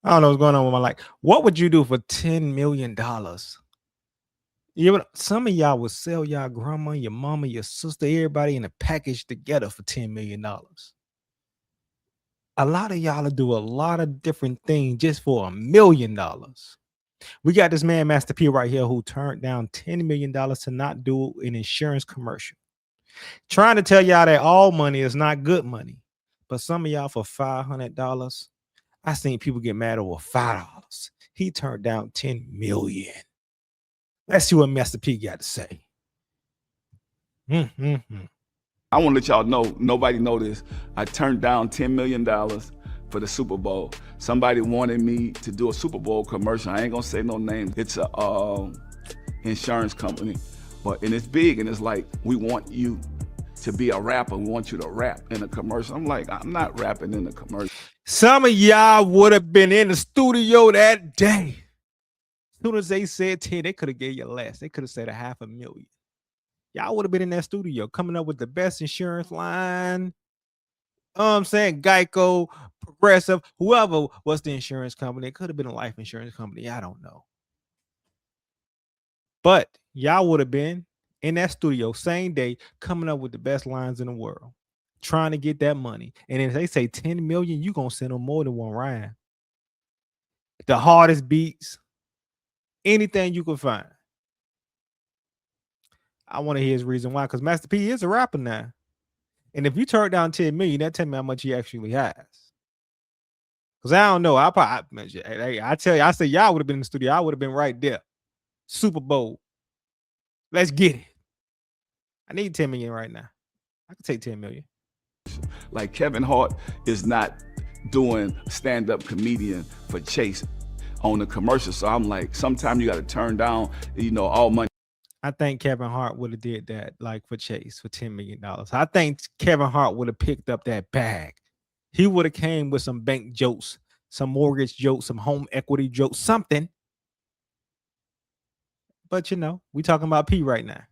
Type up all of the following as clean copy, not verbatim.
I don't know what's going on with my life. What would you do for $10 million? Some of y'all would sell y'all grandma, your mama, your sister, everybody in a package together for $10 million. A lot of y'all will do a lot of different things just for $1 million. We got this man, Master P, right here, who turned down $10 million to not do an insurance commercial. Trying to tell y'all that all money is not good money. But some of y'all for $500, I seen people get mad over $5. He turned down 10 million. Let's see what Master P got to say. I want to let y'all know, nobody know this. I turned down $10 million for the Super Bowl. Somebody wanted me to do a Super Bowl commercial. I ain't gonna say no names. It's a insurance company, and it's big, and it's like, we want you to be a rapper. We want you to rap in a commercial. I'm like, I'm not rapping in a commercial. Some of y'all would have been in the studio that day. As soon as they said 10, they could have gave you less. They could have said $500,000. Y'all would have been in that studio coming up with the best insurance line. I'm saying Geico, Progressive, whoever was the insurance company. It could have been a life insurance company. I don't know. But y'all would have been in that studio same day coming up with the best lines in the world, trying to get that money. And if they say 10 million, you're going to send them more than one rhyme. The hardest beats, anything you can find. I want to hear his reason why, because Master P is a rapper now. And if you turn down 10 million, that tell me how much he actually has. Because I don't know. I tell you, I say y'all would have been in the studio. I would have been right there. Super Bowl. Let's get it. I need 10 million right now. I can take 10 million. Like Kevin Hart is not doing stand-up comedian for Chase on the commercial. So I'm like, sometimes you got to turn down, all money. I think Kevin Hart would have did that, like for Chase, for $10 million. I think Kevin Hart would have picked up that bag. He would have came with some bank jokes, some mortgage jokes, some home equity jokes, something. But we talking about P right now.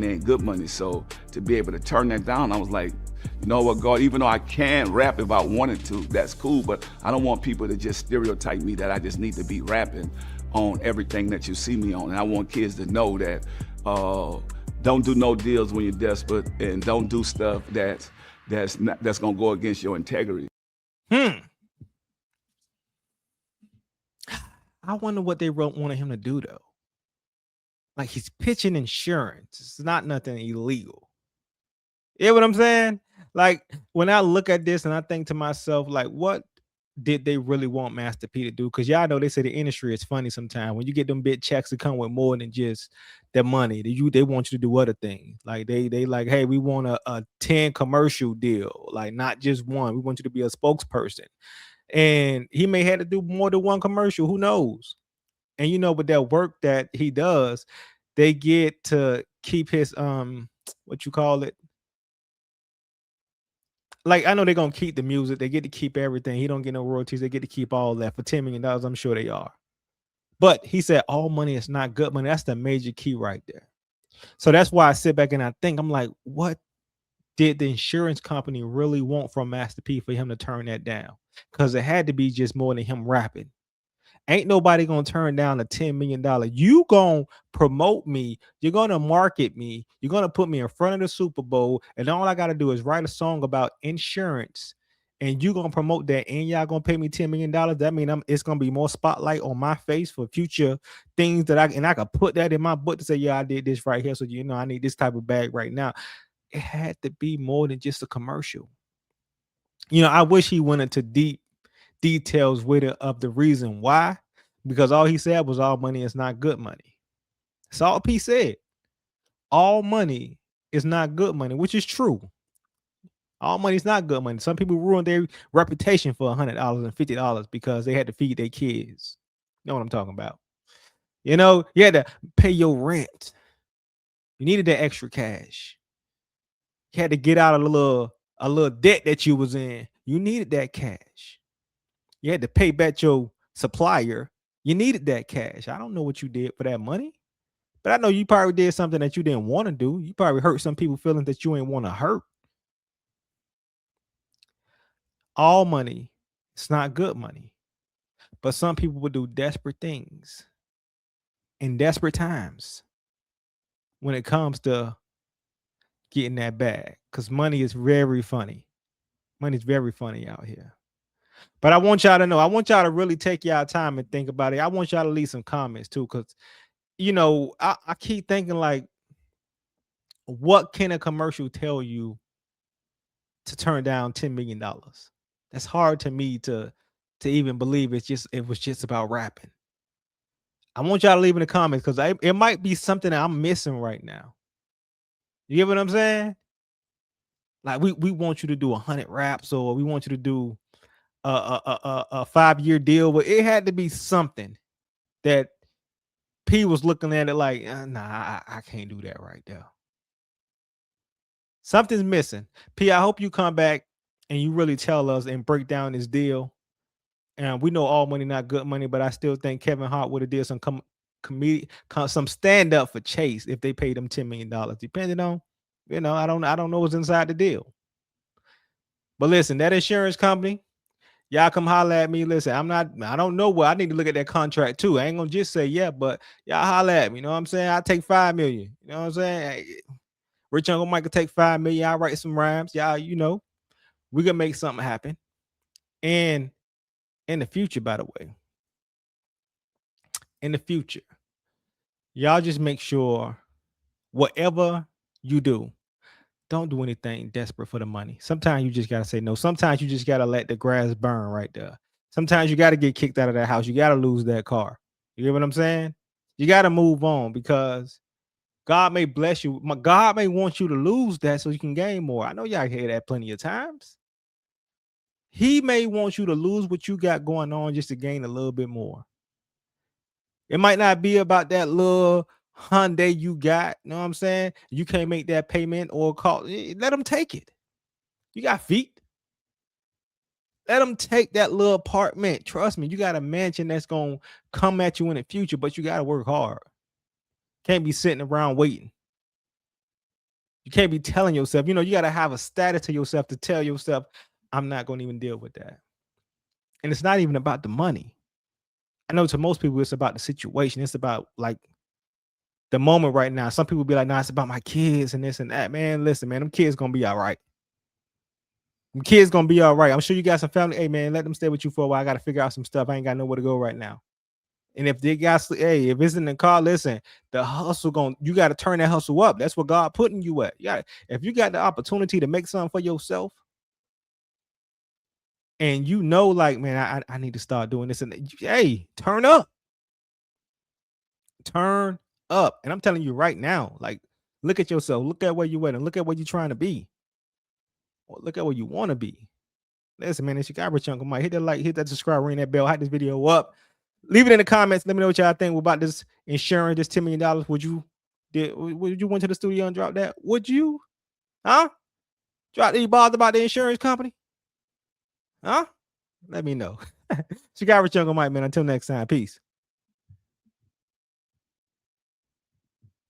Ain't good money. So to be able to turn that down, I was like, you know what, God, even though I can rap if I wanted to, that's cool, but I don't want people to just stereotype me that I just need to be rapping on everything that you see me on. And I want kids to know that don't do no deals when you're desperate, and don't do stuff that's gonna go against your integrity. I wonder what they wanted him to do though. Like, he's pitching insurance. It's not nothing illegal. You know what I'm saying? Like, when I look at this and I think to myself, like, what did they really want Master P to do? Because y'all know they say the industry is funny sometimes. When you get them big checks that come with more than just the money, they want you to do other things. Like they like, hey, we want a 10 commercial deal, like not just one. We want you to be a spokesperson. And he may have to do more than one commercial. Who knows? And with that work that he does, they get to keep his what you call it? Like, I know they're gonna keep the music, they get to keep everything. He don't get no royalties, they get to keep all that for $10 million. I'm sure they are. But he said all money is not good money. That's the major key right there. So that's why I sit back and I think, I'm like, what did the insurance company really want from Master P for him to turn that down? Because it had to be just more than him rapping. Ain't nobody gonna turn down a $10 million. You gonna promote me, you're gonna market me, you're gonna put me in front of the Super Bowl, and all I gotta do is write a song about insurance, and you gonna promote that, and y'all gonna pay me $10 million. That means it's gonna be more spotlight on my face for future things that I could put that in my book to say, yeah, I did this right here. So I need this type of bag right now. It had to be more than just a commercial. I wish he went into deep details with it of the reason why, because all he said was all money is not good money. That's all P said. All money is not good money, which is true. All money is not good money. Some people ruin their reputation for $100 and $50 because they had to feed their kids. You know what I'm talking about? You had to pay your rent. You needed that extra cash. You had to get out of a little debt that you was in. You needed that cash. You had to pay back your supplier. You needed that cash. I don't know what you did for that money, but I know you probably did something that you didn't want to do. You probably hurt some people feelings that you ain't want to hurt. All money, it's not good money. But some people will do desperate things in desperate times when it comes to getting that bag, because money is very funny. Money's very funny out here. But I want y'all to know, I want y'all to really take y'all time and think about it. I want y'all to leave some comments too, because I keep thinking like, what can a commercial tell you to turn down $10 million? That's hard to me to even believe it was just about rapping. I want y'all to leave in the comments, because it might be something that I'm missing right now. You get what I'm saying? Like we want you to do 100 raps, or we want you to do a 5-year deal, but it had to be something that P was looking at it like, nah, I can't do that right there. Something's missing. P, I hope you come back and you really tell us and break down this deal. And we know all money not good money, but I still think Kevin Hart would have did some stand up for Chase if they paid him $10 million, depending on, I don't know what's inside the deal. But listen, that insurance company, y'all come holler at me. Listen, I don't know what I need to look at that contract too. I ain't gonna just say yeah, but y'all holler at me. You know what I'm saying? I take $5 million. You know what I'm saying? Rich Uncle Mike could take $5 million. I'll write some rhymes. Y'all, we can make something happen. And in the future, by the way, in the future, y'all just make sure whatever you do, don't do anything desperate for the money. Sometimes you just gotta say no. Sometimes you just gotta let the grass burn right there. Sometimes you gotta get kicked out of that house. You gotta lose that car. You get what I'm saying? You gotta move on, because God may bless you. God may want you to lose that so you can gain more. I know y'all hear that plenty of times. He may want you to lose what you got going on just to gain a little bit more. It might not be about that little Hyundai you got. You know what I'm saying? You can't make that payment or call. Let them take it. You got feet. Let them take that little apartment. Trust me, you got a mansion that's going to come at you in the future, but you got to work hard. Can't be sitting around waiting. You can't be telling yourself, you got to have a status to yourself to tell yourself, I'm not going to even deal with that. And it's not even about the money. I know to most people, it's about the situation. It's about like the moment right now. Some people be like, nah, it's about my kids and this and that. Man, listen, man, them kids going to be all right. Them kids going to be all right. I'm sure you got some family. Hey, man, let them stay with you for a while. I got to figure out some stuff. I ain't got nowhere to go right now. And if they got, if it's in the car, listen, the hustle you got to turn that hustle up. That's what God putting you at. If you got the opportunity to make something for yourself, and like, man, I need to start doing this, and hey, turn up. Turn up. And I'm telling you right now, like, look at yourself, look at where you at, and look at what you're trying to be. Or look at where you want to be. Listen, man, it's your guy, Rich Uncle Mike. Hit that like, hit that subscribe, ring that bell, hype this video up. Leave it in the comments. Let me know what y'all think about this insurance, this $10 million. Would you went to the studio and drop that? Would you? Huh? Drop these balls about the insurance company? Huh? Let me know. It's your guy, Rich Uncle Mike, man. Until next time, peace.